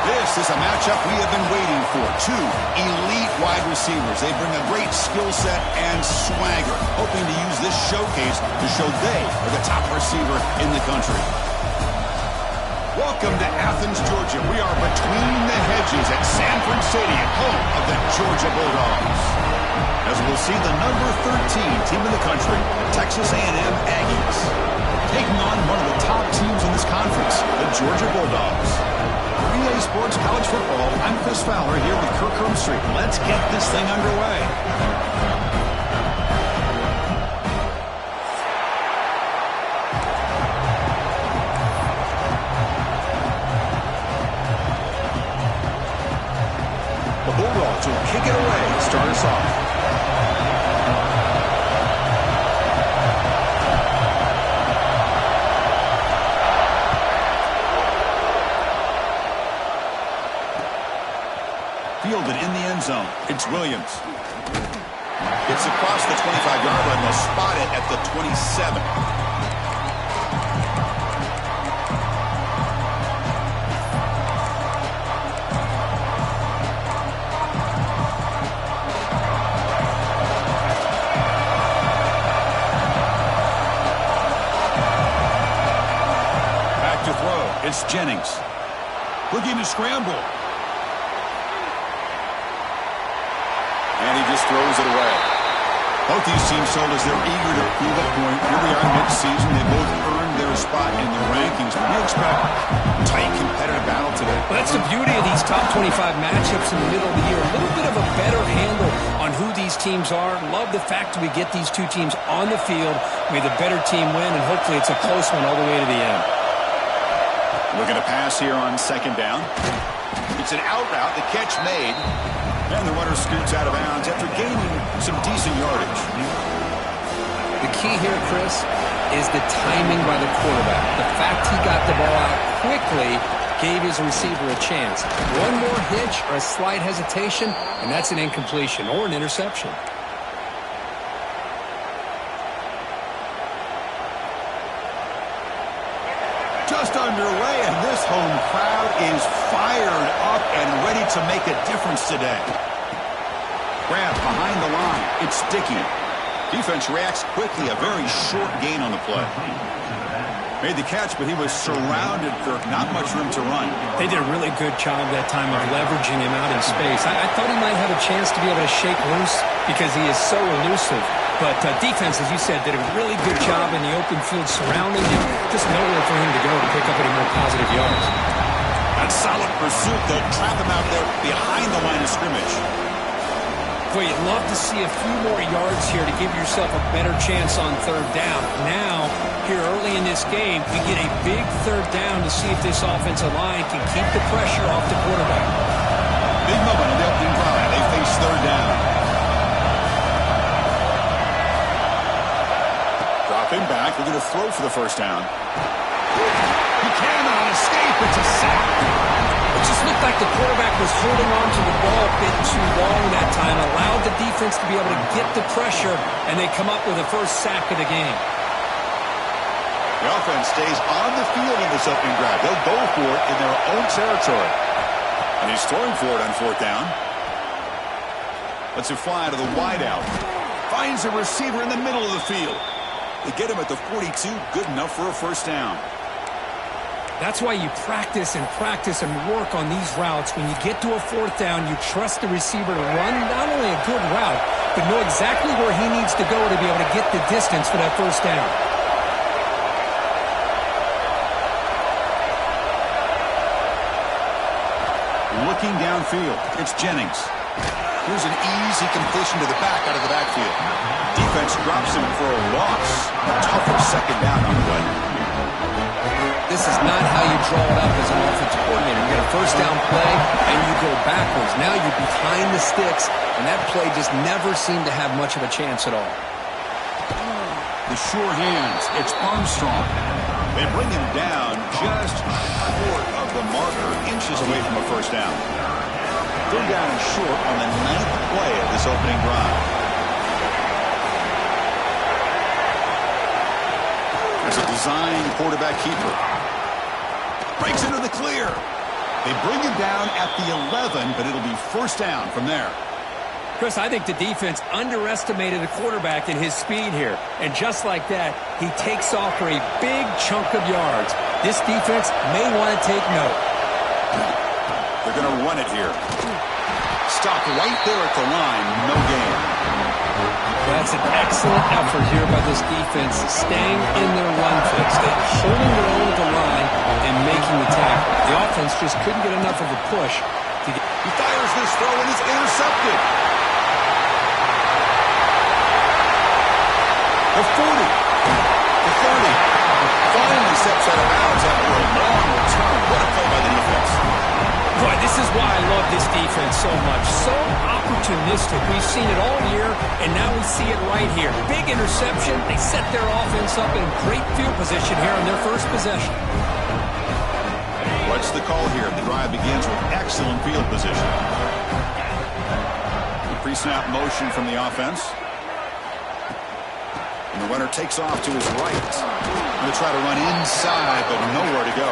This is a matchup we have been waiting for. Two elite wide receivers. They bring a great skill set and swagger, hoping to use this showcase to show they are the top receiver in the country. Welcome to Athens, Georgia. We are between the hedges at Sanford Stadium, home of the Georgia Bulldogs. As we'll see the number 13 team in the country, the Texas A&M Aggies, taking on one of the top teams in this conference, the Georgia Bulldogs. For EA Sports College Football, I'm Chris Fowler here with Kirk Herbstreit. Let's get this thing underway. The Bulldogs will kick it away to start us off. Fielded in the end zone. It's Williams. It's across the 25-yard line. They'll spot it at the 27. Back to throw. It's Jennings. Looking to scramble. And he just throws it away. Both these teams told us they're eager to prove a point. Here we are mid-season. They both earned their spot in the rankings. But we expect a tight, competitive battle today. Well, that's the beauty of these top 25 matchups in the middle of the year. A little bit of a better handle on who these teams are. Love the fact that we get these two teams on the field. May the better team win, and hopefully it's a close one all the way to the end. Looking to pass here on second down. It's an out route. The catch made. And the runner scoots out of bounds after gaining some decent yardage. The key here, Chris, is the timing by the quarterback. The fact he got the ball out quickly gave his receiver a chance. One more hitch or a slight hesitation, and that's an incompletion or an interception. Just underway, and this home crowd is fired up and ready to make a difference today. Grab behind the line. It's Dickey. Defense reacts quickly. A very short gain on the play. Made the catch, but he was surrounded, Kirk. Not much room to run. They did a really good job that time of leveraging him out in space. I thought he might have a chance to be able to shake loose because he is so elusive. But defense, as you said, did a really good job in the open field surrounding him. Just nowhere for him to go to pick up any more positive yards. That's solid pursuit. They'll trap him out there behind the line of scrimmage. Boy, you'd love to see a few more yards here to give yourself a better chance on third down. Now, here early in this game, we get a big third down to see if this offensive line can keep the pressure off the quarterback. Big moment on the opening drive. They face third down. Dropping back. They're going to throw for the first down. He cannot escape. It's a sack. It just looked like the quarterback was holding on to the ball a bit too long that time, allowed the defense to be able to get the pressure, and they come up with the first sack of the game. The offense stays on the field in this opening drive. They'll go for it in their own territory. And he's throwing for it on fourth down. Lets it fly to the wideout. Finds a receiver in the middle of the field. They get him at the 42. Good enough for a first down. That's why you practice and work on these routes. When you get to a fourth down, you trust the receiver to run not only a good route, but know exactly where he needs to go to be able to get the distance for that first down. Looking downfield, it's Jennings. Here's an easy completion to the back out of the backfield. Defense drops him for a loss. A tougher second down on the way. This is not how you draw it up as an offensive coordinator. You get a first down play, and you go backwards. Now you're behind the sticks, and that play just never seemed to have much of a chance at all. The sure hands, it's Armstrong. They bring him down just short of the marker, inches away from a first down. Third down and short on the 9th play of this opening drive. There's a design quarterback keeper. Breaks into the clear. They bring him down at the 11, but it'll be first down from there. Chris, I think the defense underestimated the quarterback in his speed here. And just like that, he takes off for a big chunk of yards. This defense may want to take note. They're going to run it here. Stop right there at the line. No gain. That's an excellent effort here by this defense, staying in their run fix, holding their own at the line and making the tackle. The offense just couldn't get enough of a push to get. He fires this throw and it's intercepted. The 40, the 30, finally steps out of bounds after a long return. What a play by the defense. Boy, this is why I love this defense so much. So opportunistic. We've seen it all year, and now we see it right here. Big interception. They set their offense up in great field position here on their first possession. What's the call here? The drive begins with excellent field position. Pre-snap motion from the offense. And the runner takes off to his right. Going to try to run inside, but nowhere to go.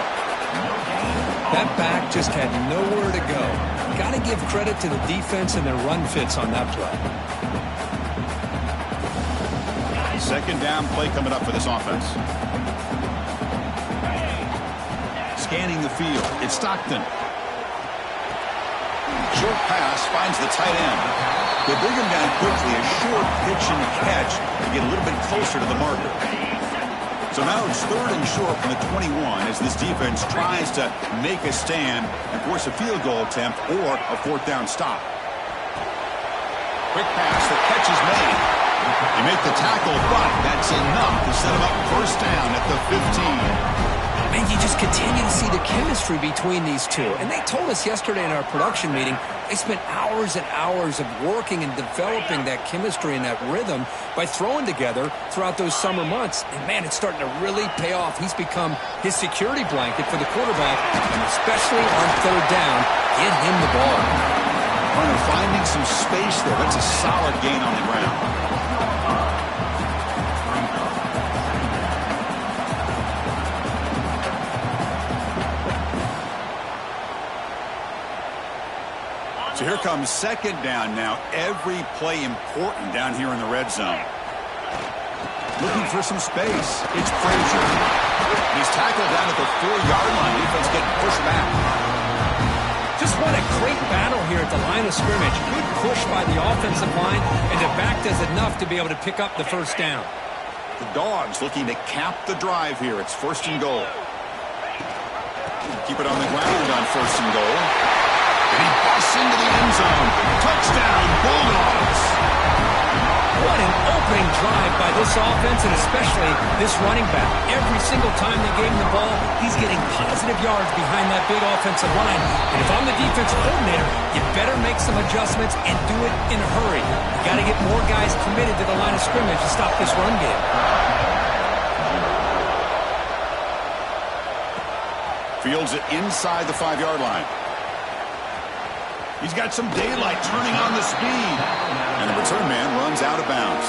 That back just had nowhere to go. Got to give credit to the defense and their run fits on that play. Second down play coming up for this offense. Scanning the field. It's Stockton. Short pass finds the tight end. They bring him down quickly. A short pitch and catch to get a little bit closer to the marker. So now it's third and short from the 21 as this defense tries to make a stand and force a field goal attempt or a fourth down stop. Quick pass. The catch is made. They make the tackle, but that's enough to set him up first down at the 15. And you just continue to see the chemistry between these two. And they told us yesterday in our production meeting, they spent hours and hours of working and developing that chemistry and that rhythm by throwing together throughout those summer months. And, man, it's starting to really pay off. He's become his security blanket for the quarterback, and especially on third down, get him the ball. Runner finding some space there. That's a solid gain on the ground. So here comes second down now. Every play important down here in the red zone. Looking for some space. It's Frazier. He's tackled down at the 4-yard line. Defense getting pushed back. Just what a great battle here at the line of scrimmage. Good push by the offensive line, and the back does enough to be able to pick up the first down. The Dogs looking to cap the drive here. It's first and goal. Keep it on the ground on first and goal. And he busts into the end zone. Touchdown, Bulldogs. What an opening drive by this offense, and especially this running back. Every single time they gave him the ball, he's getting positive yards behind that big offensive line. And if I'm the defensive coordinator, you better make some adjustments and do it in a hurry. You got to get more guys committed to the line of scrimmage to stop this run game. Fields it inside the 5-yard line. He's got some daylight turning on the speed. And the return man runs out of bounds.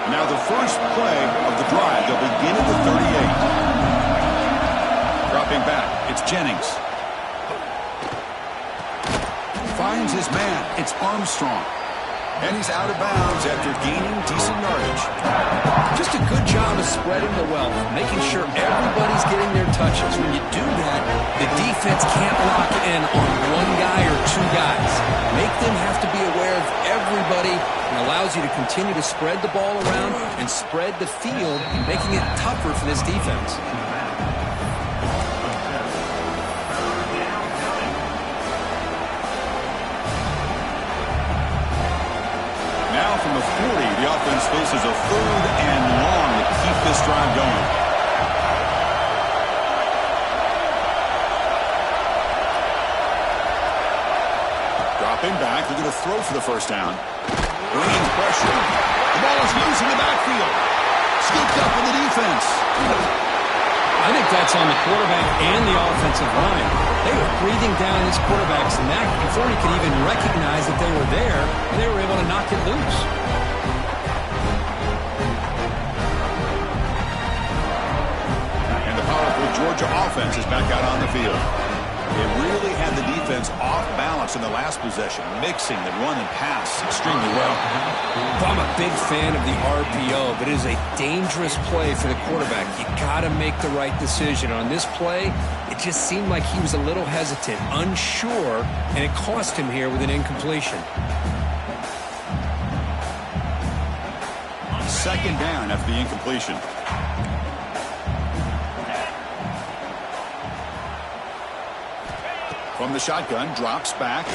Now the first play of the drive. They'll begin at the 38. Dropping back. It's Jennings. Finds his man. It's Armstrong. And he's out of bounds after gaining decent yardage. Just a good job of spreading the wealth, making sure everybody's getting their touches. When you do that, the defense can't lock in on one guy or two guys. Make them have to be aware of everybody, and allows you to continue to spread the ball around and spread the field, making it tougher for this defense. Now from the 40, the offense faces a third and long to keep this drive going. Dropping back, they're going to throw for the first down. Bringing pressure. The ball is loose in the backfield. Scooped up in the defense. I think that's on the quarterback and the offensive line. They were breathing down this quarterback's neck before he could even recognize that they were there, and they were able to knock it loose. Georgia offense is back out on the field. They really had the defense off balance in the last possession, mixing the run and pass extremely well. I'm a big fan of the RPO, but it is a dangerous play for the quarterback. You got to make the right decision. On this play, it just seemed like he was a little hesitant, unsure, and it cost him here with an incompletion. Second down after the incompletion. From the shotgun, drops back.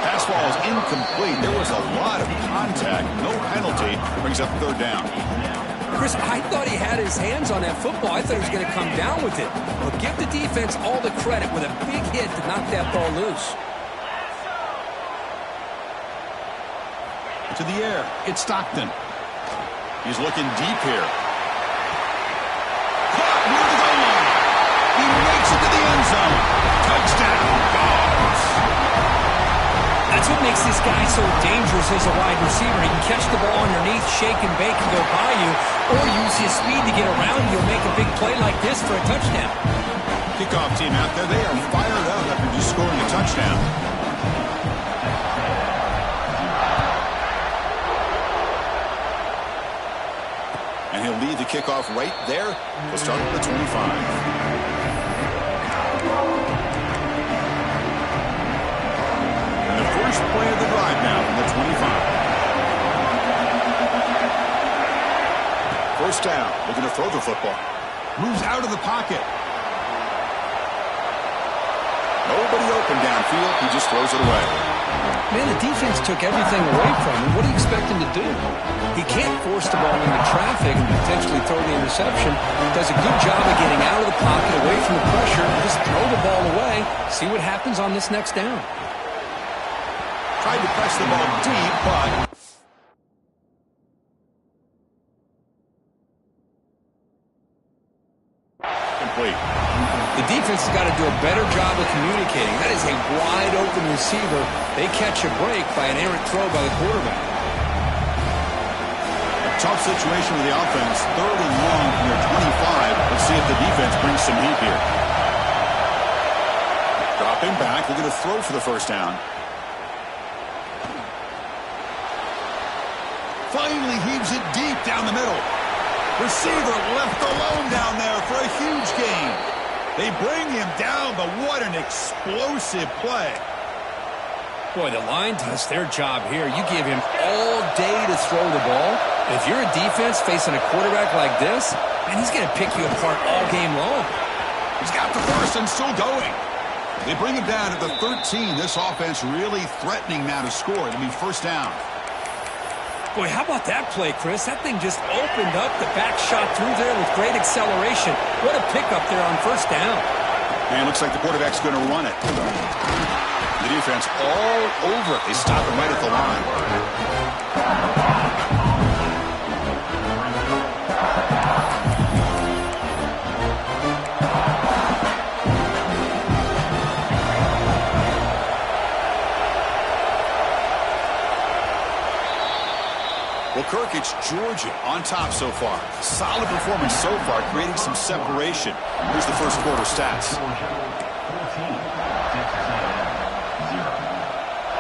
Pass ball is incomplete. There was a lot of contact. No penalty. Brings up third down. Chris, I thought he had his hands on that football. I thought he was going to come down with it. But give the defense all the credit with a big hit to knock that ball loose. To the air. It's Stockton. He's looking deep here. Caught near the goal line. He makes it to the end zone. Touchdown, Dogs. That's what makes this guy so dangerous as a wide receiver. He can catch the ball underneath, shake and bake and go by you, or use his speed to get around you and make a big play like this for a touchdown. Kickoff team out there. They are fired up after just scoring a touchdown. And he'll lead the kickoff right there. We'll start at the 25. And the first play of the drive now from the 25. First down, looking to throw the football. Moves out of the pocket. Nobody open downfield. He just throws it away. Man, the defense took everything away from him. What do you expect him to do? He can't force the ball into traffic and potentially throw the interception. Does a good job of getting out of the pocket, away from the pressure, just throw the ball away. See what happens on this next down. Tried to press the ball deep, but complete. The defense has got to do a better job of communicating. That is a wide-open receiver. They catch a break by an errant throw by the quarterback. Tough situation with the offense. Third and long from their 25. Let's see if the defense brings some heat here. Dropping back. They're going to throw for the first down. Finally heaves it deep down the middle. Receiver left alone down there for a huge gain. They bring him down, but what an explosive play. Boy, the line does their job here. You give him all day to throw the ball. If you're a defense facing a quarterback like this, man, he's going to pick you apart all game long. He's got the first and still going. They bring him down at the 13. This offense really threatening now to score. It'll be first down. Boy, how about that play, Chris? That thing just opened up. The back shot through there with great acceleration. What a pickup there on first down. And it looks like the quarterback's going to run it. The defense all over it. They stop him right at the line. Well, Kirk, it's Georgia on top so far. Solid performance so far, creating some separation. Here's the first quarter stats.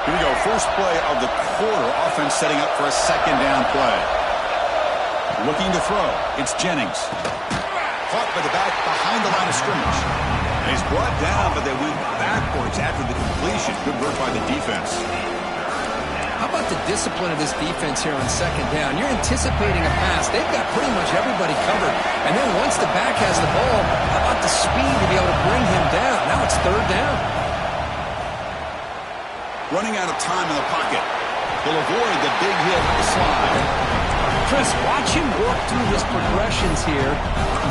Here we go, first play of the quarter. Offense setting up for a second down play. Looking to throw. It's Jennings. Caught by the back behind the line of scrimmage. And he's brought down, but they went backwards after the completion. Good work by the defense. How about the discipline of this defense here on second down? You're anticipating a pass. They've got pretty much everybody covered. And then once the back has the ball, how about the speed to be able to bring him down? Now it's third down. Running out of time in the pocket. He'll avoid the big hit with the slide. Chris, watch him work through his progressions here.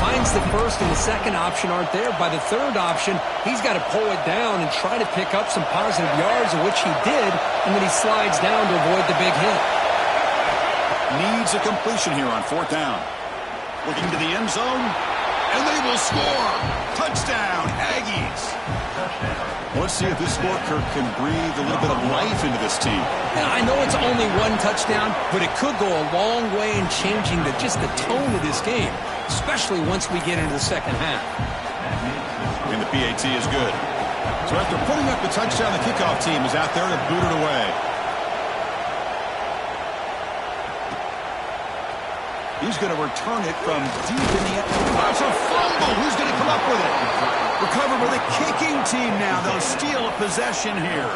Finds the first and the second option aren't there. By the third option, he's got to pull it down and try to pick up some positive yards, which he did, and then he slides down to avoid the big hit. Needs a completion here on fourth down. Looking to the end zone, and they will score. Touchdown, Aggies. Let's see if this score, Kirk, can breathe a little bit of life into this team. Now, I know it's only one touchdown, but it could go a long way in changing just the tone of this game. especially once we get into the second half. And the PAT is good. So after putting up the touchdown, the kickoff team is out there to boot it away. He's going to return it from deep in the end. That's a fumble. Who's going to come up with it? Recovered by the kicking team now. They'll steal a possession here.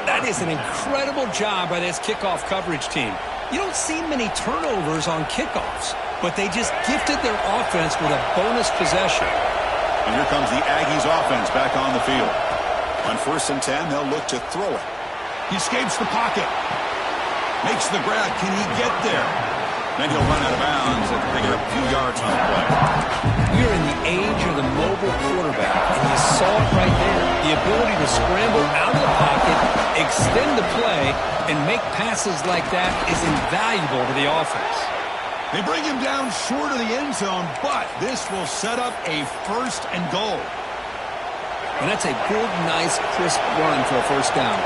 That is an incredible job by this kickoff coverage team. You don't see many turnovers on kickoffs, but they just gifted their offense with a bonus possession. And here comes the Aggies offense back on the field. On 1st and 10, they'll look to throw it. He escapes the pocket. Makes the grab. Can he get there? Then he'll run out of bounds and pick it up a few yards on the play. We're in the age of the mobile quarterback, and you saw it right there. The ability to scramble out of the pocket, extend the play, and make passes like that is invaluable to the offense. They bring him down short of the end zone, but this will set up a 1st and goal. And that's a good, nice, crisp run for a 1st down.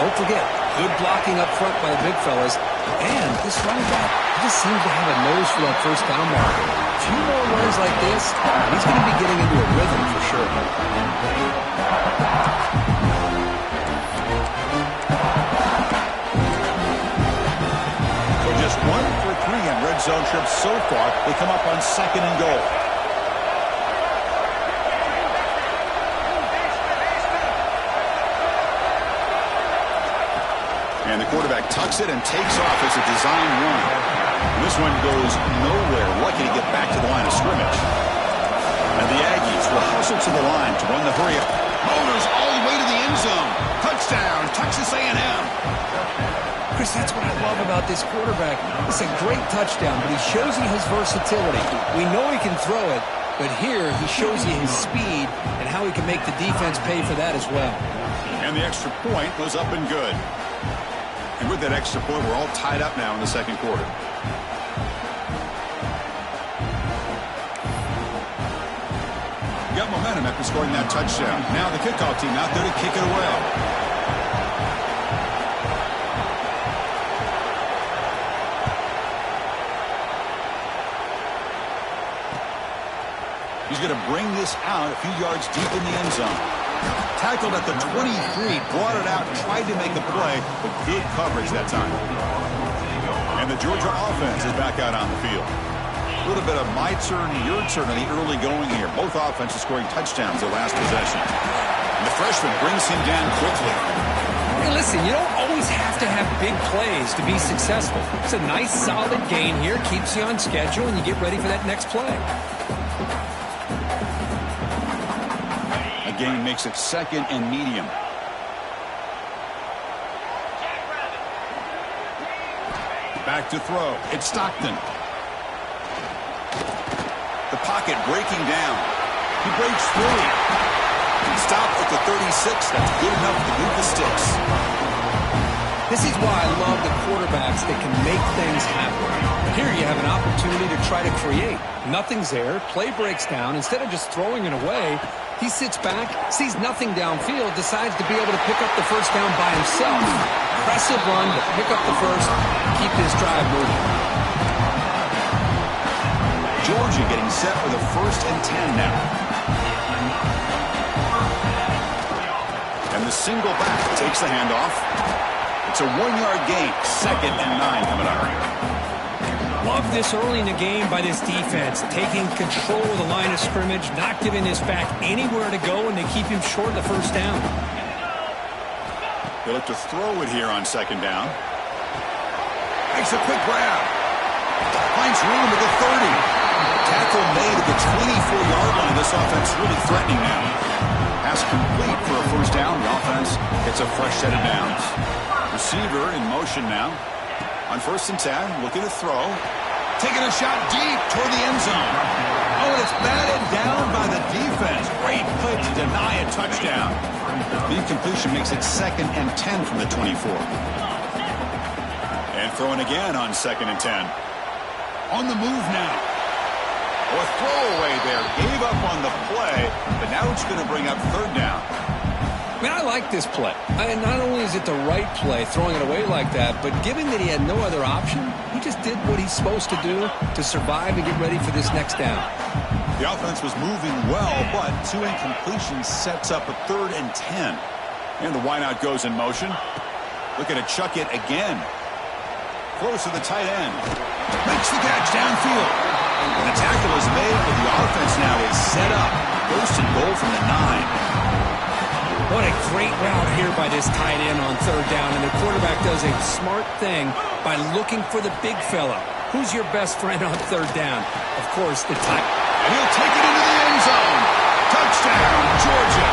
Don't forget, good blocking up front by the big fellas. And this running back just seems to have a nose for that 1st down marker. A few more runs like this, he's going to be getting into a rhythm for sure. So just 1 for 3 on red zone trips so far. They come up on 2nd and goal. And the quarterback tucks it and takes off as a design run. And this one goes nowhere. Lucky to get back to the line of scrimmage. And the Aggies will hustle to the line to run the hurry-up. Motors all the way to the end zone. Touchdown, Texas A&M. Chris, that's what I love about this quarterback. It's a great touchdown, but he shows you his versatility. We know he can throw it, but here he shows you his speed and how he can make the defense pay for that as well. And the extra point was up and good. And with that extra point, we're all tied up now in the 2nd quarter. Got momentum after scoring that touchdown. Now the kickoff team out there to kick it away. He's going to bring this out a few yards deep in the end zone. Tackled at the 23, brought it out, tried to make a play, but good coverage that time. And the Georgia offense is back out on the field. A little bit of my turn, your turn in the early going here. Both offenses scoring touchdowns their last possession. And the freshman brings him down quickly. Hey, listen, you don't always have to have big plays to be successful. It's a nice, solid gain here, keeps you on schedule, and you get ready for that next play. Gain makes it 2nd and medium. Back to throw. It's Stockton. The pocket breaking down. He breaks through. Stopped at the 36. That's good enough to move the sticks. This is why I love the quarterbacks that can make things happen. Here you have an opportunity to try to create. Nothing's there. Play breaks down. Instead of just throwing it away, he sits back, sees nothing downfield, decides to be able to pick up the 1st down by himself. Impressive run to pick up the 1st, keep this drive moving. Georgia getting set for the 1st and 10 now. And the single back takes the handoff. It's a 1-yard gain, 2nd and 9 coming up. Love this early in the game by this defense, taking control of the line of scrimmage, not giving this back anywhere to go, and they keep him short of the 1st down. They look to throw it here on 2nd down. Makes a quick grab. Finds room at the 30. Tackle made at the 24-yard line. This offense really threatening now. Pass complete for a 1st down. The offense gets a fresh set of downs. Receiver in motion now. On 1st and 10, looking to throw. Taking a shot deep toward the end zone. Oh, and it's batted down by the defense. Great play to deny a touchdown. The incompletion makes it 2nd and 10 from the 24. And throwing again on 2nd and 10. On the move now. Oh, a throwaway there. Gave up on the play, but now it's going to bring up 3rd down. I mean, I like this play. Not only is it the right play, throwing it away like that, but given that he had no other option, he just did what he's supposed to do to survive and get ready for this next down. The offense was moving well, but 2 incompletions sets up a 3rd and 10. And the wideout goes in motion. Looking to chuck it again. Close to the tight end. Makes the catch downfield. And the tackle is made, but the offense now is set up. First and goal from the 9. What a great route here by this tight end on 3rd down. And the quarterback does a smart thing by looking for the big fella. Who's your best friend on 3rd down? Of course, the tight end. And he'll take it into the end zone. Touchdown, Georgia.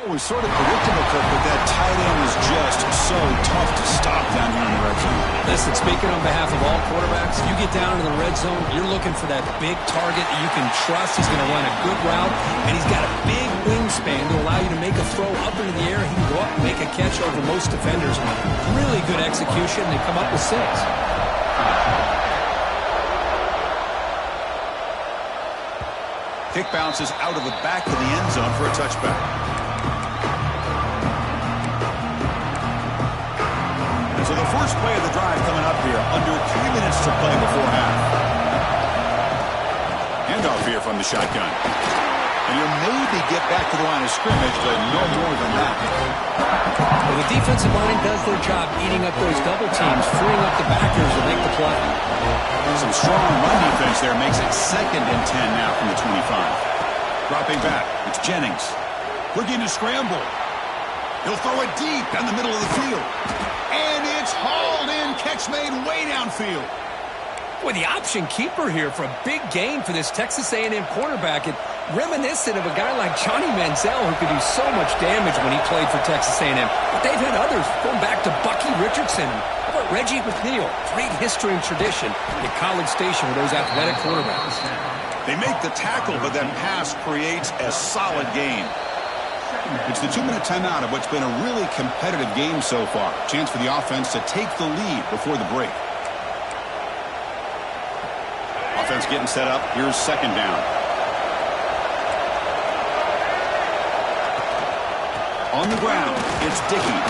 It was sort of predictable, Kirk, but that tight end was just so tough to stop down here in the red zone. Listen, speaking on behalf of all quarterbacks, you get down in the red zone, you're looking for that big target that you can trust. He's going to run a good route, and he's got a big wingspan to allow you to make a throw up into the air. He can go up and make a catch over most defenders. Really good execution. They come up with 6. Kick bounces out of the back of the end zone for a touchback. So the first play of the drive coming up here, under 3 minutes to play before half. Handoff here from the shotgun. And you'll maybe get back to the line of scrimmage, but no more than that. Well, the defensive line does their job eating up those double teams, freeing up the backers to make the play. Some strong run defense there makes it 2nd and 10 now from the 25. Dropping back, it's Jennings. Looking to scramble. He'll throw it deep down the middle of the field. And it's hauled in, catch made way downfield. Boy, the option keeper here for a big game for this Texas A&M cornerback. It reminiscent of a guy like Johnny Manziel who could do so much damage when he played for Texas A&M. But they've had others going back to Bucky Richardson. How about Reggie McNeil? Great history and tradition at College Station with those athletic quarterbacks. They make the tackle, but that pass creates a solid gain. It's the 2-minute timeout of what's been a really competitive game so far. Chance for the offense to take the lead before the break. Offense getting set up. Here's 2nd down. On the ground, it's Dickey.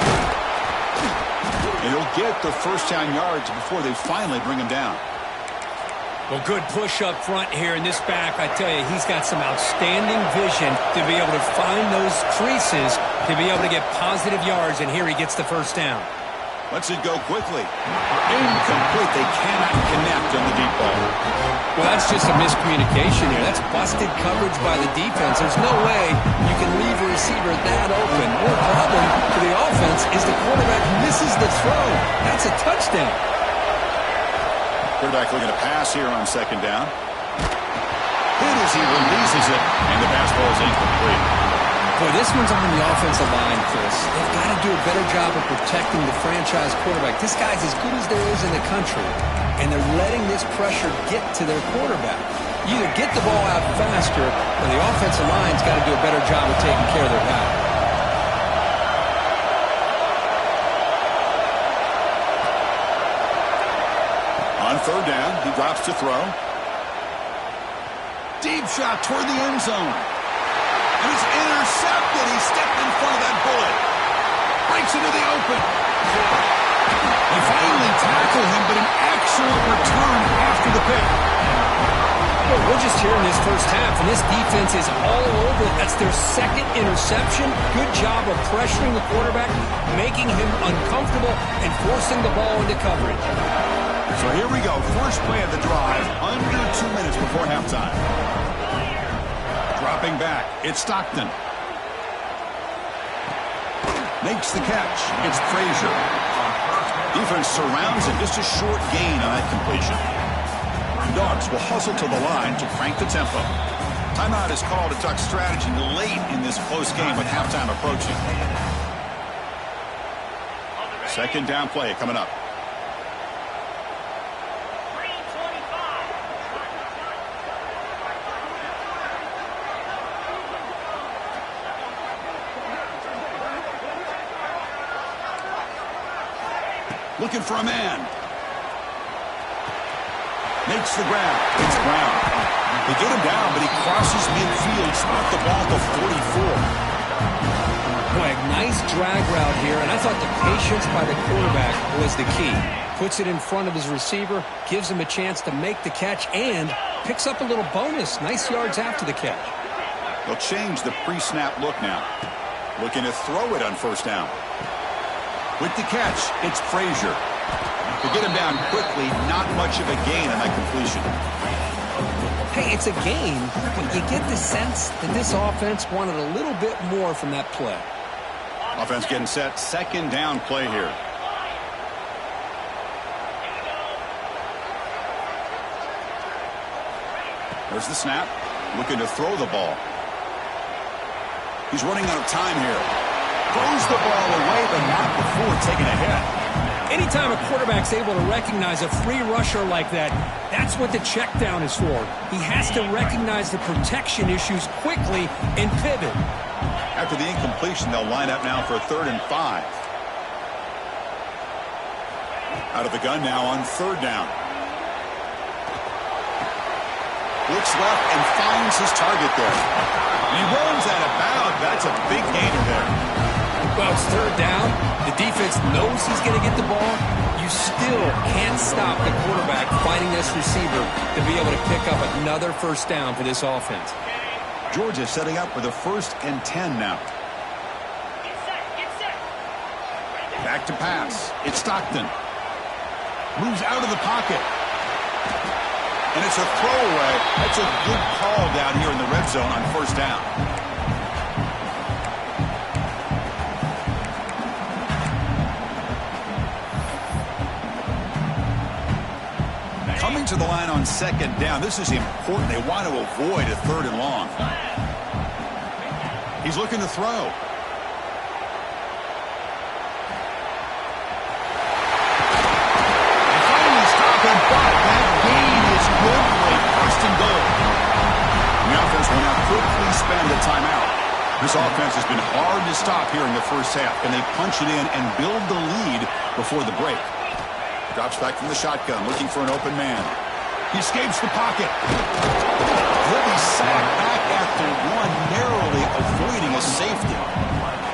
And he'll get the first down yards before they finally bring him down. Well, good push up front here in this back. I tell you, he's got some outstanding vision to be able to find those creases, to be able to get positive yards, and here he gets the first down. Lets it go quickly. Incomplete. They cannot connect on the deep ball. Well, that's just a miscommunication here. That's busted coverage by the defense. There's no way you can leave a receiver that open. One problem for the offense is the quarterback misses the throw. That's a touchdown. Quarterback looking to pass here on 2nd down. Hit as he releases it, and the pass ball is incomplete. Boy, this one's on the offensive line, Chris. They've got to do a better job of protecting the franchise quarterback. This guy's as good as there is in the country, and they're letting this pressure get to their quarterback. You either get the ball out faster, or the offensive line's got to do a better job of taking care of their guy. On 3rd down, he drops to throw. Deep shot toward the end zone. And it's intercepted. He stepped in front of that bullet. Breaks into the open. They finally tackle him, but an excellent return after the pick. Well, what'd just here in this first half, and this defense is all over it. That's their second interception. Good job of pressuring the quarterback, making him uncomfortable, and forcing the ball into coverage. So here we go. First play of the drive, under 2 minutes before halftime. Dropping back, it's Stockton. Makes the catch. It's Frazier. Defense surrounds him. Just a short gain on that completion. Dogs will hustle to the line to crank the tempo. Timeout is called to Duck strategy late in this close game with halftime approaching. Second down play coming up. Looking for a man. Makes the grab. It's Brown. They get him down, but he crosses midfield. Spot the ball to 44. Boy, nice drag route here, and I thought the patience by the quarterback was the key. Puts it in front of his receiver, gives him a chance to make the catch, and picks up a little bonus. Nice yards after the catch. They'll change the pre-snap look now. Looking to throw it on first down. With the catch, it's Frazier. To get him down quickly, not much of a gain on that completion. Hey, it's a gain, but you get the sense that this offense wanted a little bit more from that play. Offense getting set. Second down play here. There's the snap. Looking to throw the ball. He's running out of time here. Throws the ball away, but not before taking a hit. Anytime a quarterback's able to recognize a free rusher like that, that's what the check down is for. He has to recognize the protection issues quickly and pivot. After the incompletion, they'll line up now for 3rd and 5. Out of the gun now on 3rd down. Looks left and finds his target there. And he runs out of bounds. That's a big gainer there. Well, it's 3rd down. The defense knows he's going to get the ball. You still can't stop the quarterback finding this receiver to be able to pick up another first down for this offense. Georgia setting up for the 1st and 10 now. Back to pass. It's Stockton. Moves out of the pocket. And it's a throwaway. That's a good call down here in the red zone on first down. Coming to the line on 2nd down. This is important. They want to avoid a 3rd and long. He's looking to throw. They finally stop him, but that gain is good for a 1st and goal. The offense will now quickly spend a timeout. This offense has been hard to stop here in the first half, and they punch it in and build the lead before the break. Drops back from the shotgun, looking for an open man. He escapes the pocket. He'll be sacked back after one, narrowly avoiding a safety.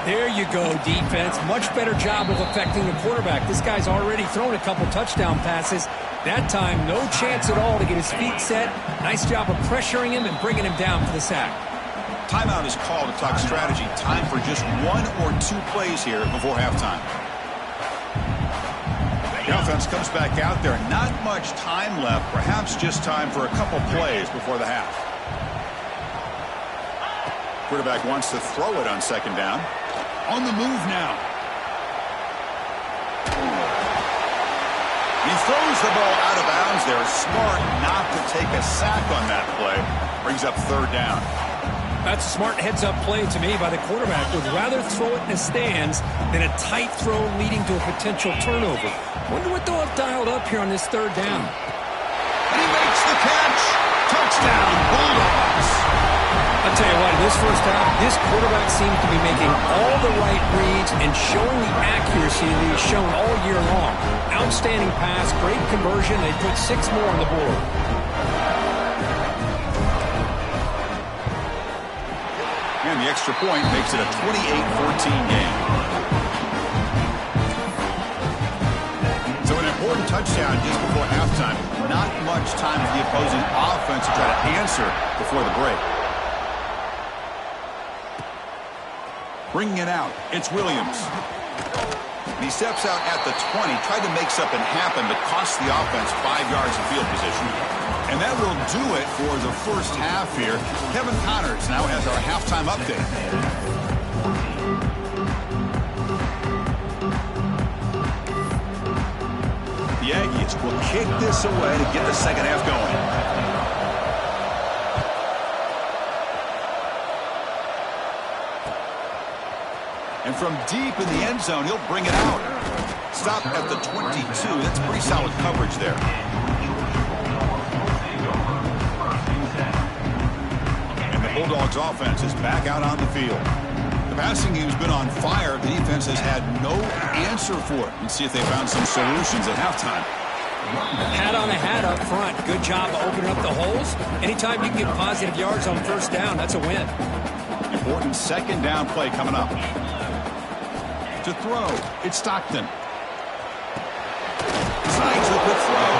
There you go, defense. Much better job of affecting the quarterback. This guy's already thrown a couple touchdown passes. That time, no chance at all to get his feet set. Nice job of pressuring him and bringing him down for the sack. Timeout is called to talk strategy. Time for just 1 or 2 plays here before halftime. The offense comes back out there. Not much time left. Perhaps just time for a couple plays before the half. Quarterback wants to throw it on 2nd down. On the move now. He throws the ball out of bounds there. Smart not to take a sack on that play. Brings up 3rd down. That's a smart heads-up play to me by the quarterback. Would rather throw it in the stands than a tight throw leading to a potential turnover. Wonder what they'll have dialed up here on this 3rd down. And he makes the catch. Touchdown, Bulldogs. I'll tell you what, in this first half, this quarterback seems to be making all the right reads and showing the accuracy that he's shown all year long. Outstanding pass, great conversion. They put 6 more on the board. And the extra point makes it a 28-14 game. So an important touchdown just before halftime. Not much time for the opposing offense to try to answer before the break. Bringing it out, it's Williams. And he steps out at the 20, tried to make something happen, but cost the offense 5 yards of field position. And that will do it for the first half here. Kevin Connors now has our halftime update. The Aggies will kick this away to get the second half going. And from deep in the end zone, he'll bring it out. Stop at the 22. That's pretty solid coverage there. And the Bulldogs offense is back out on the field. The passing game's been on fire. The defense has had no answer for it. Let's see if they found some solutions at halftime. Hat on a hat up front. Good job opening up the holes. Anytime you can get positive yards on first down, that's a win. Important second down play coming up. To throw, it's Stockton. Sykes with the throw.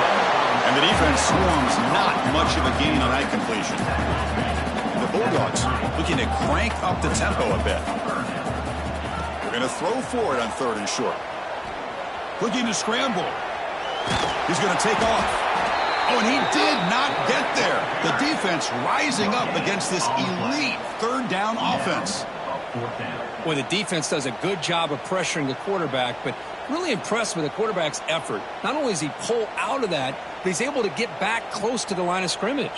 And the defense swarms, not much of a gain on that completion. And the Bulldogs looking to crank up the tempo a bit. They're going to throw for it on 3rd and short. Looking to scramble. He's going to take off. Oh, and he did not get there. The defense rising up against this elite 3rd down offense. Well, the defense does a good job of pressuring the quarterback, but really impressed with the quarterback's effort. Not only does he pull out of that, but he's able to get back close to the line of scrimmage.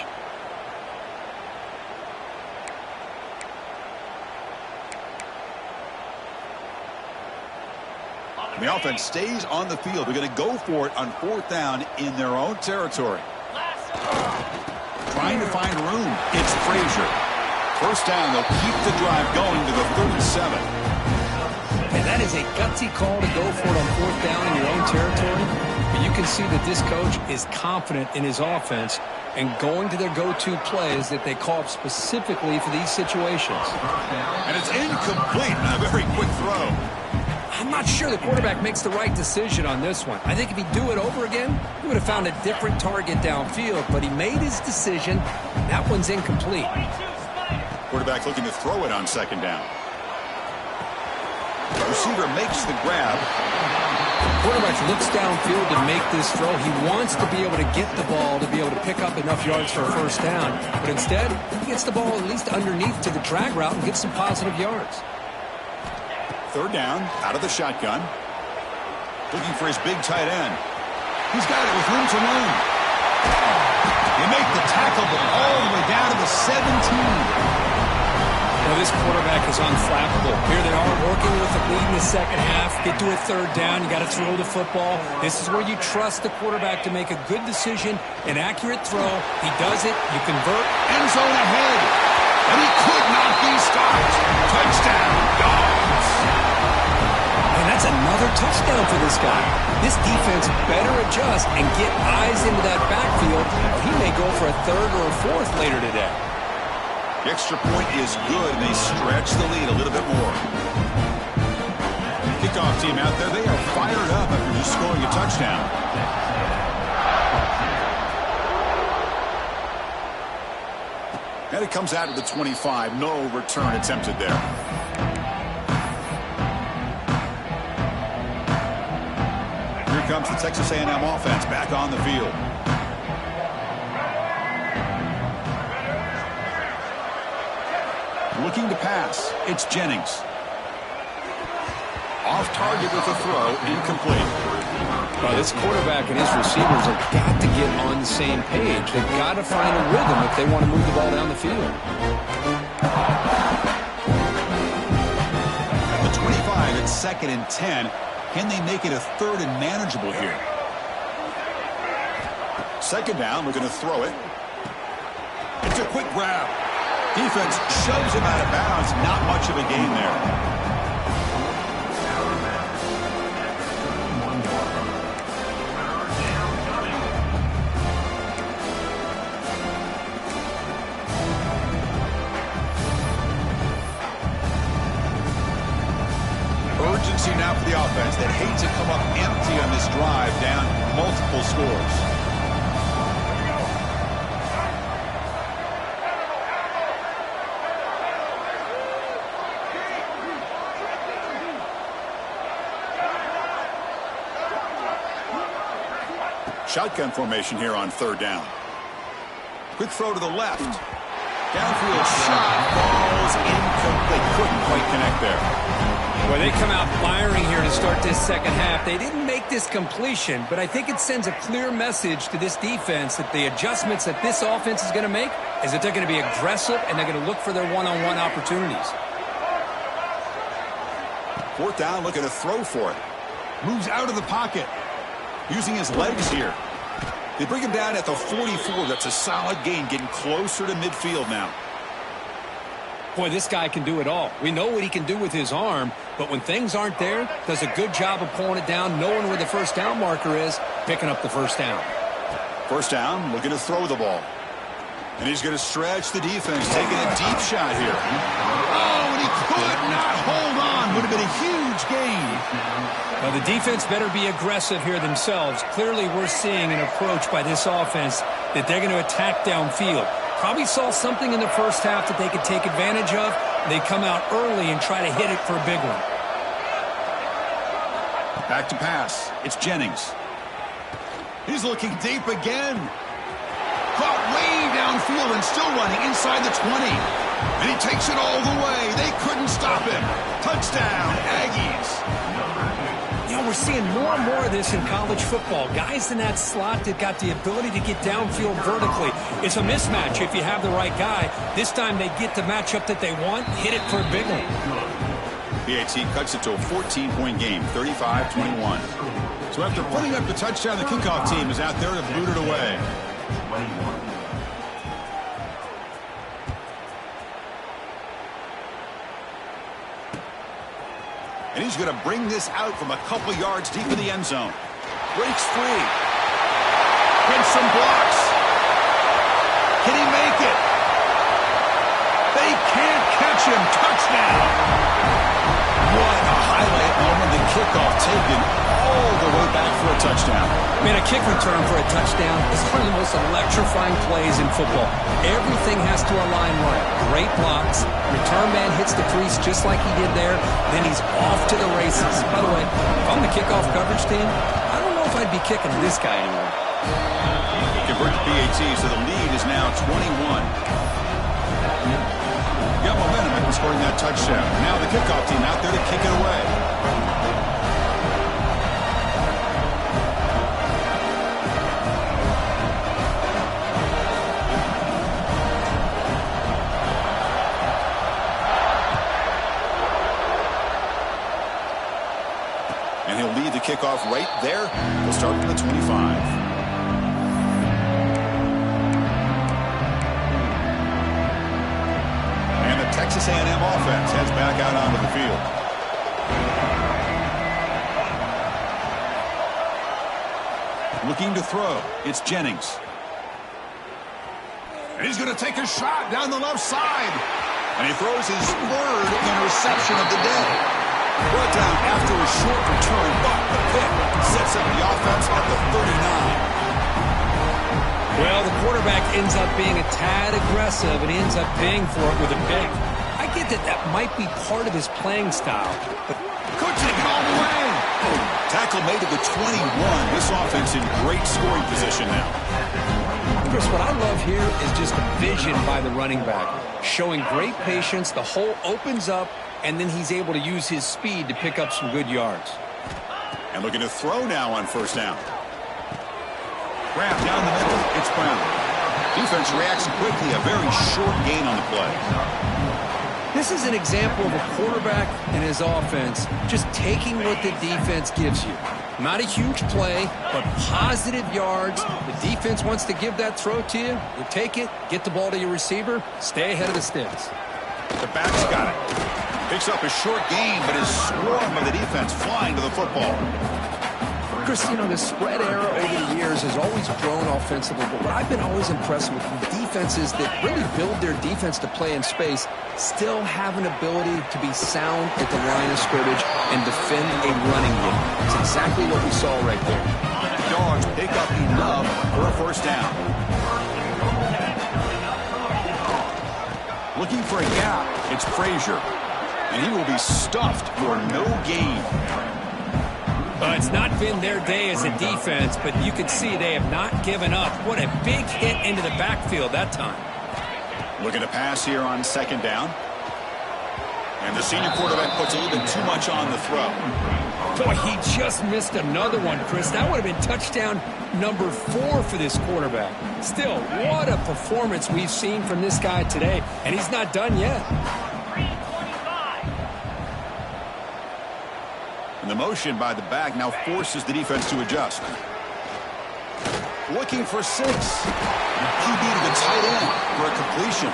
The offense stays on the field. They're going to go for it on 4th down in their own territory. Trying to find room. It's Frazier. First down, they'll keep the drive going to the 37. And that is a gutsy call to go for it on 4th down in your own territory. But you can see that this coach is confident in his offense and going to their go-to plays that they call up specifically for these situations. And it's incomplete on a very quick throw. I'm not sure the quarterback makes the right decision on this one. I think if he'd do it over again, he would have found a different target downfield. But he made his decision. That one's incomplete. Quarterback looking to throw it on 2nd down. Receiver makes the grab. Quarterback looks downfield to make this throw. He wants to be able to get the ball to be able to pick up enough yards for a first down. But instead, he gets the ball at least underneath to the drag route and gets some positive yards. 3rd down, out of the shotgun. Looking for his big tight end. He's got it with room to run. They make the tackle, but all the way down to the 17. Well, this quarterback is unflappable. Here they are working with the lead in the second half. Get to a 3rd down. You got to throw the football. This is where you trust the quarterback to make a good decision, an accurate throw. He does it. You convert. End zone ahead. And he could not be stopped. Touchdown, Dogs. And that's another touchdown for this guy. This defense better adjust and get eyes into that backfield, or he may go for a 3rd or a 4th later today. The extra point is good, and they stretch the lead a little bit more. Kickoff team out there, they are fired up after just scoring a touchdown. And it comes out of the 25. No return attempted there. Here comes the Texas A&M offense back on the field. Looking to pass. It's Jennings. Off target with a throw. Incomplete. Well, this quarterback and his receivers have got to get on the same page. They've got to find a rhythm if they want to move the ball down the field. The 25 at 2nd and 10. Can they make it a 3rd and manageable here? 2nd down. We're going to throw it. It's a quick grab. Defense shoves him out of bounds. Not much of a gain there. Urgency now for the offense that hates to come up empty on this drive, down multiple scores. Shotgun formation here on third down. Quick throw to the left. Downfield shot falls incomplete. Couldn't quite connect there. Well, they come out firing here to start this second half. They didn't make this completion, but I think it sends a clear message to this defense that the adjustments that this offense is going to make is that they're going to be aggressive and they're going to look for their one-on-one opportunities. Fourth down, looking to throw for it. Moves out of the pocket. Using his legs here. They bring him down at the 44. That's a solid gain, getting closer to midfield now. Boy, this guy can do it all. We know what he can do with his arm, but when things aren't there, does a good job of pulling it down, knowing where the first down marker is, picking up the first down. First down, looking to throw the ball. And he's going to stretch the defense, taking a deep shot here. Oh, and he could not hold on. Would have been a huge gain. Well, the defense better be aggressive here themselves. Clearly, we're seeing an approach by this offense that they're going to attack downfield. Probably saw something in the first half that they could take advantage of. They come out early and try to hit it for a big one. Back to pass. It's Jennings. He's looking deep again. Caught way downfield and still running inside the 20. And he takes it all the way. They couldn't stop him. Touchdown, Aggies. You know, we're seeing more and more of this in college football. Guys in that slot that got the ability to get downfield vertically. It's a mismatch if you have the right guy. This time they get the matchup that they want, hit it for a big one. PAT cuts it to a 14-point game, 35-21. So after putting up the touchdown, the kickoff team is out there to boot it away. And he's going to bring this out from a couple yards deep in the end zone. Breaks free. Gets some blocks. Can he make it? They can't catch him. Touchdown. What a highlight moment. The kickoff taken all the way back for a touchdown. Man, a kick return for a touchdown is one of the most electrifying plays in football. Everything has to align right. Great blocks. Return man hits the crease just like he did there. Then he's off to the races. By the way, if I'm the kickoff coverage team, I don't know if I'd be kicking this guy anymore. Convert to PAT, so the lead is now 21. Got momentum after scoring that touchdown. Now the kickoff team out there to kick it away. And he'll lead the kickoff right there. We'll start from the 25. Texas A&M offense heads back out onto the field. Looking to throw. It's Jennings. And he's going to take a shot down the left side. And he throws his third interception of the day. Brought down after a short return, but the pick sets up the offense at the 39. Well, the quarterback ends up being a tad aggressive, and he ends up paying for it with a pick. I get that that might be part of his playing style, but could take it all the way. Tackle made to the 21. This offense in great scoring position now. Chris, what I love here is just the vision by the running back. Showing great patience, the hole opens up, and then he's able to use his speed to pick up some good yards. And looking to throw now on first down. Grab down the middle, it's Brown. Defense reacts quickly, a very short gain on the play. This is an example of a quarterback and his offense just taking what the defense gives you. Not a huge play, but positive yards. The defense wants to give that throw to you. You take it, get the ball to your receiver, stay ahead of the sticks. The back's got it. Picks up a short gain, but his swarm of the defense flying to the football. Chris, you know, the spread era over the years has always grown offensively, but what I've been always impressed with defenses that really build their defense to play in space still have an ability to be sound at the line of scrimmage and defend a running game. It's exactly what we saw right there. The Dogs pick up enough for a first down. Looking for a gap, it's Frazier. And he will be stuffed for no gain. It's not been their day as a defense, but you can see they have not given up. What a big hit into the backfield that time. Looking to pass here on second down. And the senior quarterback puts a little bit too much on the throw. Boy, he just missed another one, Chris. That would have been touchdown number 4 for this quarterback. Still, what a performance we've seen from this guy today, and he's not done yet. And the motion by the back now forces the defense to adjust. Looking for 6. QB to the tight end for a completion.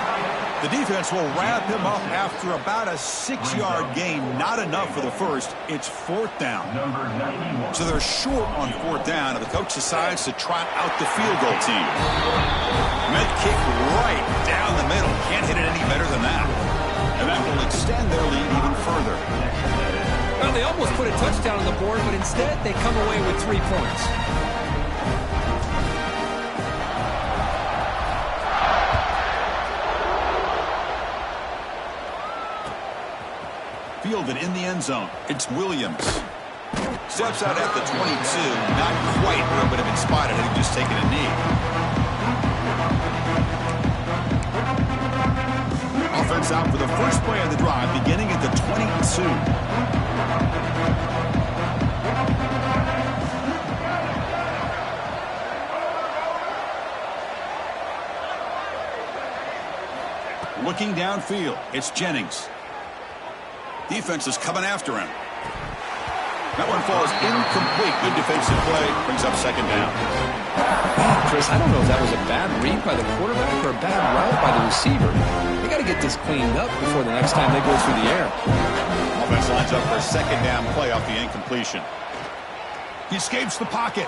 The defense will wrap him up after about a 6-yard gain. Not enough for the first. It's 4th down. So they're short on 4th down, and the coach decides to trot out the field goal team. Met kick right down the middle. Can't hit it any better than that. And that will extend their lead even further. Well, they almost put a touchdown on the board, but instead they come away with 3 points. Fielded in the end zone. It's Williams. Steps out at the 22. Not quite where it would have been spotted had he just taken a knee. Offense out for the first play of the drive, beginning at the 22. Looking downfield, it's Jennings. Defense is coming after him. That one falls incomplete. Good defensive play. Brings up second down. Chris, I don't know if that was a bad read by the quarterback or a bad route by the receiver. They got to get this cleaned up before the next time they go through the air. Offense lines up for a second down play off the incompletion. He escapes the pocket.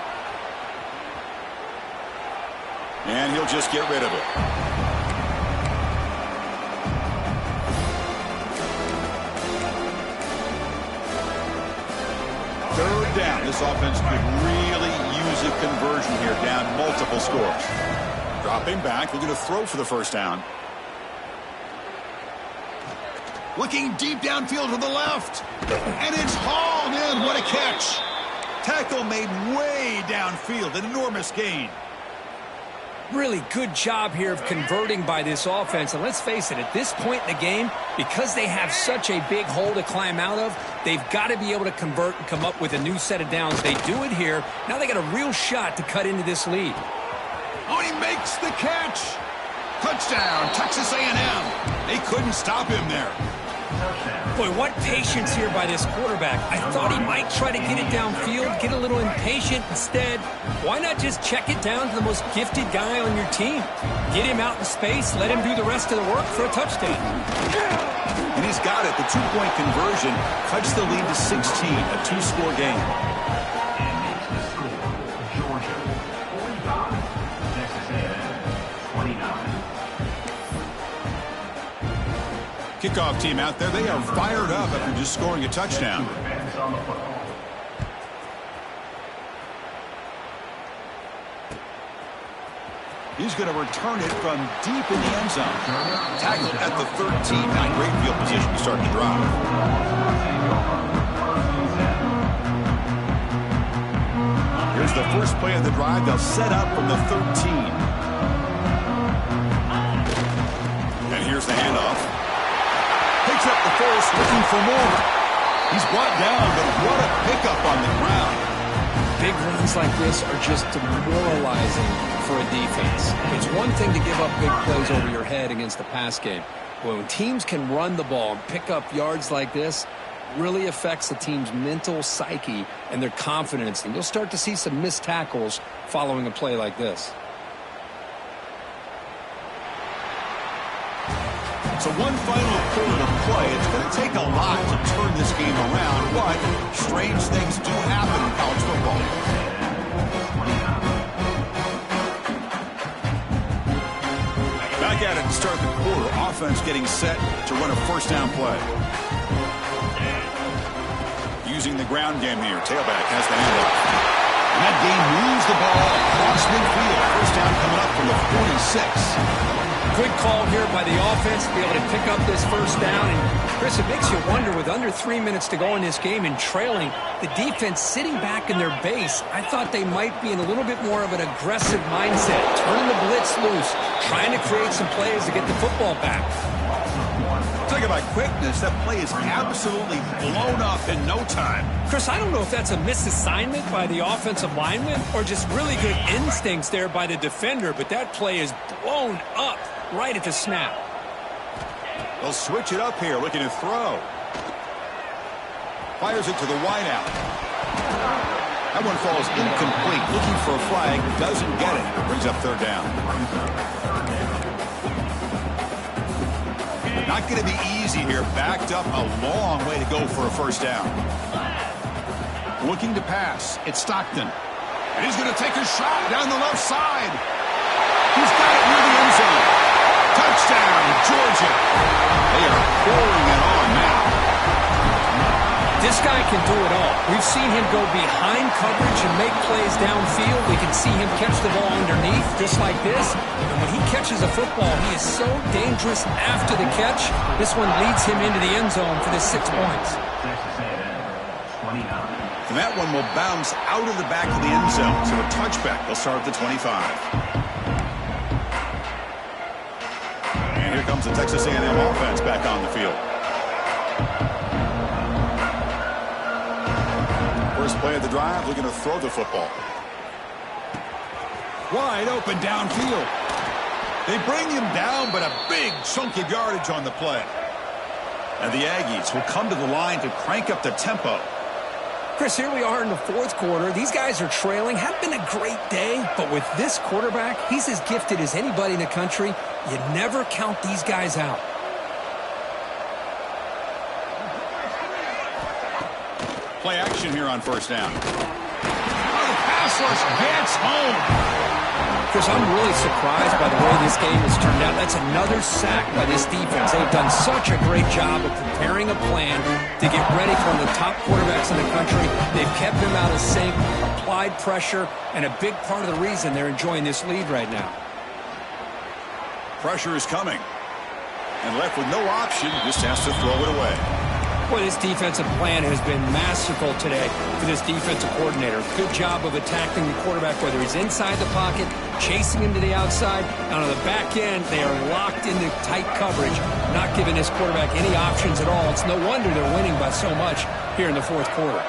And he'll just get rid of it. Third down. This offense could really use a conversion here, down multiple scores. Dropping back, looking to throw for the first down. Looking deep downfield to the left. And it's hauled in. What a catch. Tackle made way downfield. An enormous gain. Really good job here of converting by this offense. And let's face it, at this point in the game, because they have such a big hole to climb out of, they've got to be able to convert and come up with a new set of downs. They do it here. Now they got a real shot to cut into this lead. Oh, he makes the catch. Touchdown, Texas A&M. They couldn't stop him there. Boy, what patience here by this quarterback. I thought he might try to get it downfield, get a little impatient. Instead, why not just check it down to the most gifted guy on your team? Get him out in space, let him do the rest of the work for a touchdown. And he's got it. The two-point conversion cuts the lead to 16, a 2-score game. Georgia, 45, Texas A&M, 29. Kickoff team out there. They are fired up after just scoring a touchdown. He's going to return it from deep in the end zone. Tackled at the 13. Not great field position to start the drive. Here's the first play of the drive. They'll set up from the 13. And here's the handoff. Picks up the first, looking for more. He's brought down, but what a pickup on the ground. Big runs like this are just demoralizing for a defense. It's one thing to give up big plays over your head against the pass game. But when teams can run the ball and pick up yards like this, it really affects the team's mental psyche and their confidence. And you'll start to see some missed tackles following a play like this. So one final quarter to play. It's going to take a lot to turn this game around, but strange things do happen in college football. Back at it to start the quarter. Offense getting set to run a first down play. Using the ground game here. Tailback has the handoff. And that game moves the ball across midfield. First down coming up from the 46. Good call here by the offense to be able to pick up this first down. And, Chris, it makes you wonder, with under 3 minutes to go in this game and trailing, the defense sitting back in their base, I thought they might be in a little bit more of an aggressive mindset, turning the blitz loose, trying to create some plays to get the football back. Talk about quickness. That play is absolutely blown up in no time. Chris, I don't know if that's a misassignment by the offensive lineman or just really good instincts there by the defender, but that play is blown up right at the snap. They'll switch it up here, looking to throw. Fires it to the wideout. That one falls incomplete. Looking for a flag, doesn't get it. It brings up third down. Not going to be easy here. Backed up a long way to go for a first down. Looking to pass. It's Stockton. And he's going to take a shot down the left side. He's got it near the end zone. Touchdown, Georgia. They are pouring it on now. This guy can do it all. We've seen him go behind coverage and make plays downfield. We can see him catch the ball underneath, just like this. And when he catches a football, he is so dangerous after the catch. This one leads him into the end zone for the 6 points. And that one will bounce out of the back of the end zone. So a touchback. They'll start at the 25. And here comes the Texas A&M offense back on the field. First play of the drive, looking to throw the football. Wide open downfield. They bring him down, but a big chunk of yardage on the play. And the Aggies will come to the line to crank up the tempo. Chris, here we are in the fourth quarter. These guys are trailing. Hadn't been a great day, but with this quarterback, he's as gifted as anybody in the country. You never count these guys out. Play action here on first down. Oh, the pass rush gets home. Chris, I'm really surprised by the way this game has turned out. That's another sack by this defense. They've done such a great job of preparing a plan to get ready for one of the top quarterbacks in the country. They've kept him out of sync, applied pressure, and a big part of the reason they're enjoying this lead right now. Pressure is coming. And left with no option, just has to throw it away. Boy, this defensive plan has been masterful today for this defensive coordinator. Good job of attacking the quarterback, whether he's inside the pocket, chasing him to the outside. And on the back end, they are locked into tight coverage, not giving this quarterback any options at all. It's no wonder they're winning by so much here in the fourth quarter.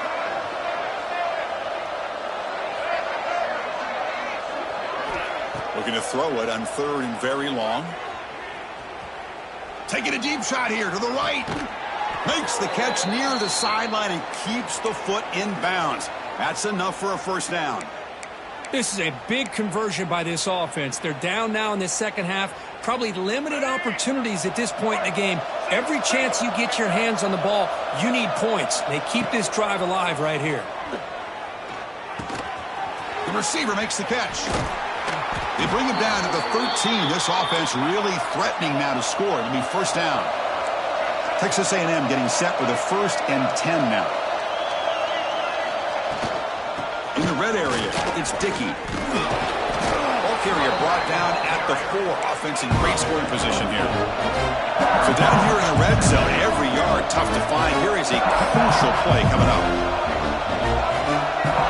Looking to throw it on third and very long. Taking a deep shot here to the right. Makes the catch near the sideline and keeps the foot in bounds. That's enough for a first down. This is a big conversion by this offense. They're down now in the second half. Probably limited opportunities at this point in the game. Every chance you get your hands on the ball, you need points. They keep this drive alive right here. The receiver makes the catch. They bring him down to the 13. This offense really threatening now to score. It'll be first down. Texas A&M getting set with a 1st and 10 now. In the red area, it's Dickey. Ball carrier brought down at the 4. Offense in great scoring position here. So down here in the red zone, every yard tough to find. Here is a crucial play coming up.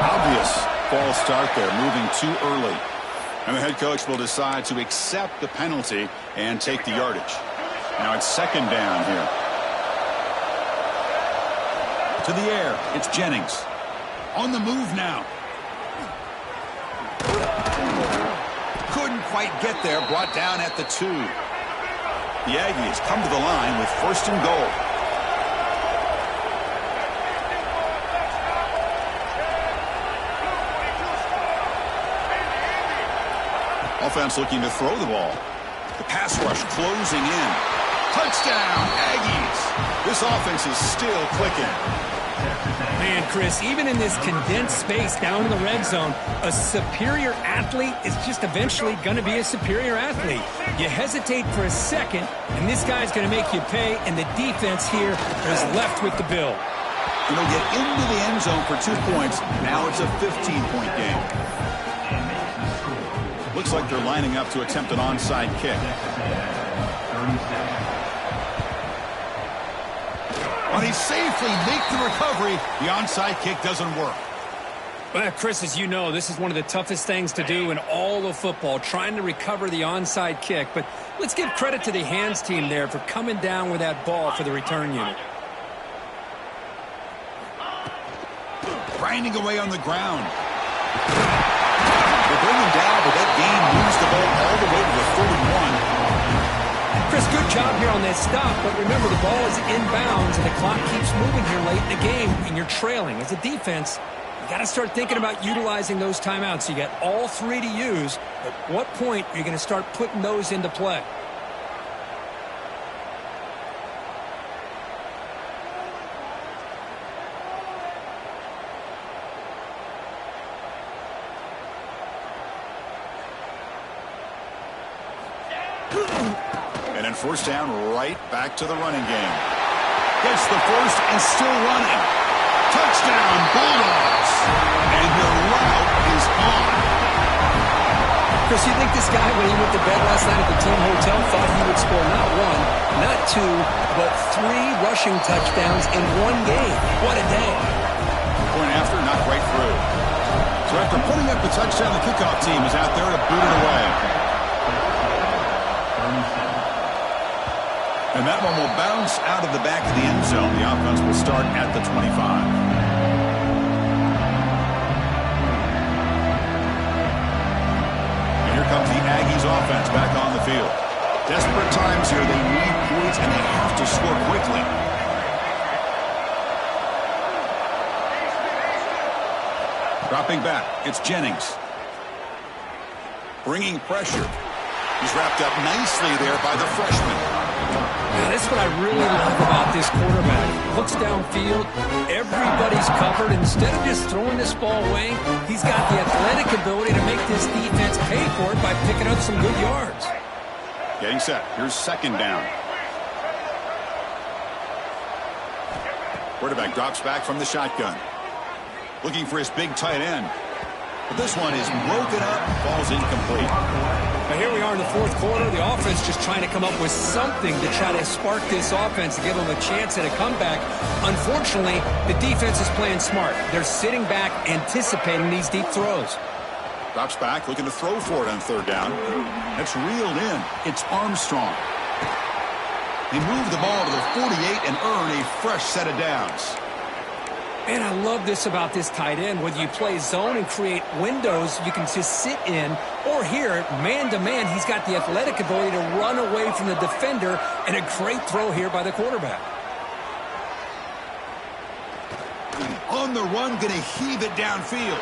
Obvious false start there, moving too early. And the head coach will decide to accept the penalty and take the yardage. Now it's second down here. To the air, it's Jennings. On the move now. Couldn't quite get there, brought down at the 2. The Aggies come to the line with 1st and goal. Offense looking to throw the ball. The pass rush closing in. Touchdown, Aggies. This offense is still clicking. Man, Chris, even in this condensed space down in the red zone, a superior athlete is just eventually going to be a superior athlete. You hesitate for a second, and this guy's going to make you pay, and the defense here is left with the bill. And they'll get into the end zone for 2 points. Now it's a 15-point game. Looks like they're lining up to attempt an onside kick. When he safely makes the recovery, the onside kick doesn't work. Well, Chris, as you know, this is one of the toughest things to do in all of football, trying to recover the onside kick. But let's give credit to the hands team there for coming down with that ball for the return unit. Grinding away on the ground. They bring him down, but that gain moves the ball all the way to the 31. Chris, good job here on that stop, but remember the ball is inbounds and the clock keeps moving here late in the game and you're trailing. As a defense, you got to start thinking about utilizing those timeouts. You got all three to use. At what point are you going to start putting those into play? And then first down, right back to the running game. Gets the first and still running. Touchdown, Bulldogs. And the route is on. Chris, you think this guy, when he went to bed last night at the team hotel, thought he would score not one, not two, but 3 rushing touchdowns in one game? What a day. Point after, not right through. So after putting up the touchdown, the kickoff team is out there to boot it away. And that one will bounce out of the back of the end zone. The offense will start at the 25. And here comes the Aggies offense back on the field. Desperate times here. They need points, and they have to score quickly. Dropping back, it's Jennings. Bringing pressure. He's wrapped up nicely there by the freshman. Yeah, that's what I really love about this quarterback. Looks downfield, everybody's covered. Instead of just throwing this ball away, he's got the athletic ability to make this defense pay for it by picking up some good yards. Getting set. Here's second down. Quarterback drops back from the shotgun. Looking for his big tight end. But this one is broken up, falls incomplete. Now here we are in the fourth quarter. The offense just trying to come up with something to try to spark this offense to give them a chance at a comeback. Unfortunately, the defense is playing smart. They're sitting back, anticipating these deep throws. Drops back, looking to throw for it on third down. That's reeled in. It's Armstrong. They move the ball to the 48 and earn a fresh set of downs. Man, I love this about this tight end. Whether you play zone and create windows you can just sit in, or here, man-to-man, he's got the athletic ability to run away from the defender, and a great throw here by the quarterback. On the run, going to heave it downfield.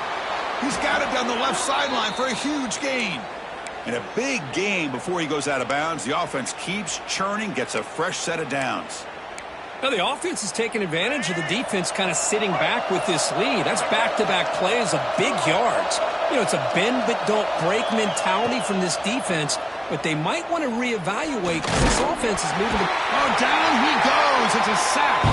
He's got it down the left sideline for a huge gain. And a big gain before he goes out of bounds. The offense keeps churning, gets a fresh set of downs. Now, the offense is taking advantage of the defense kind of sitting back with this lead. That's back-to-back plays of big yards. You know, it's a bend-but-don't-break mentality from this defense, but they might want to reevaluate because this offense is moving. Oh, down he goes. It's a sack.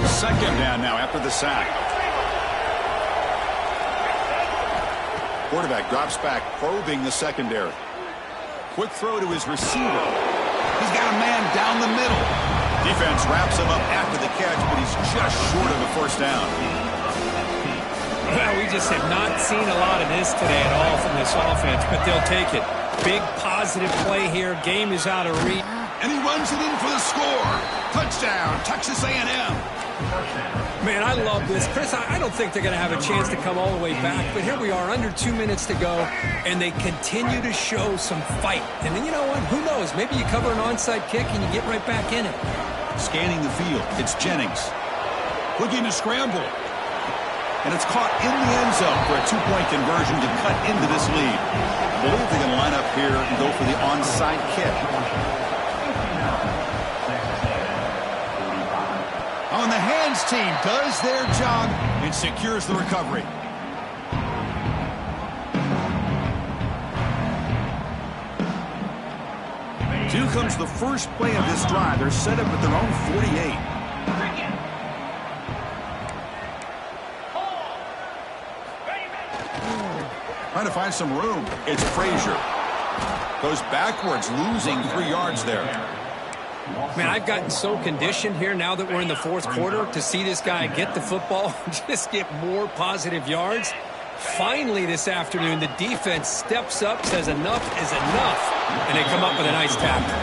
Second down now after the sack. Quarterback drops back, probing the secondary. Quick throw to his receiver. He's got a man down the middle. Defense wraps him up after the catch, but he's just short of a first down. Well, we just have not seen a lot of this today at all from this offense, but they'll take it. Big positive play here. Game is out of reach. And he runs it in for the score. Touchdown, Texas A&M. Man, I love this. Chris, I don't think they're going to have a chance to come all the way back, but here we are, under 2 minutes to go, and they continue to show some fight. And then, you know what? Who knows? Maybe you cover an onside kick and you get right back in it. Scanning the field, it's Jennings. Looking to scramble. And it's caught in the end zone for a 2-point conversion to cut into this lead. I believe they're going to line up here and go for the onside kick. On the hands team does their job and secures the recovery. comes the first play of this drive. They're set up at their own 48. Trying to find some room. It's Frazier. Goes backwards, losing 3 yards there. Man, I've gotten so conditioned here now that we're in the fourth quarter to see this guy get the football, just get more positive yards. Finally this afternoon, the defense steps up, says enough is enough, and they come up with a nice tackle.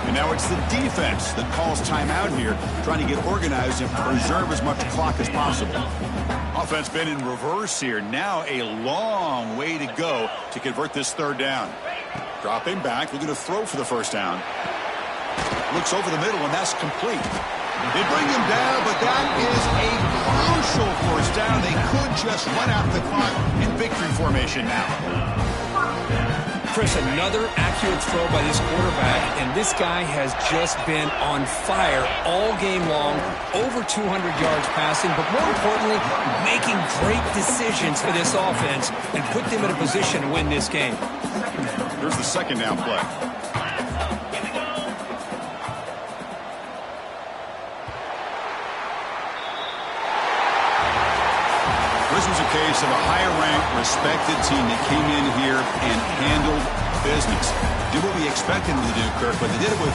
And now it's the defense that calls timeout here, trying to get organized and preserve as much clock as possible. Offense been in reverse here. Now a long way to go to convert this third down. Dropping back, looking to throw for the first down. Looks over the middle, and that's complete. They bring him down, but that is a crucial first down. They could just run out the clock in victory formation now. Chris, another accurate throw by this quarterback, and this guy has just been on fire all game long, over 200 yards passing, but more importantly, making great decisions for this offense and put them in a position to win this game. Here's the second down play. This was a case of a higher-ranked, respected team that came in here and handled business. Did what we expected them to do, Kirk, but they did it with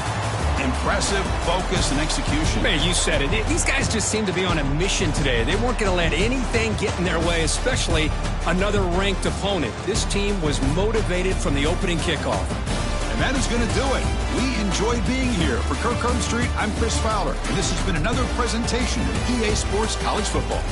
impressive focus and execution. Man, you said it. These guys just seem to be on a mission today. They weren't going to let anything get in their way, especially another ranked opponent. This team was motivated from the opening kickoff. And that is going to do it. We enjoyed being here. For Kirk Herbstreit, I'm Chris Fowler, and this has been another presentation of EA Sports College Football.